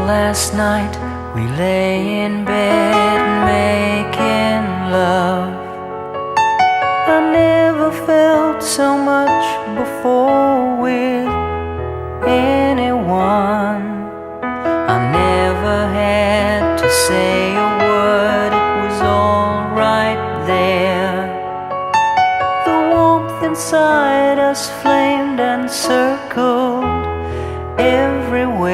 last night we lay in bed making love. I never felt so much before with anyone. I never had to say a word, it was all right there. The warmth inside us flamed and circled everywhere.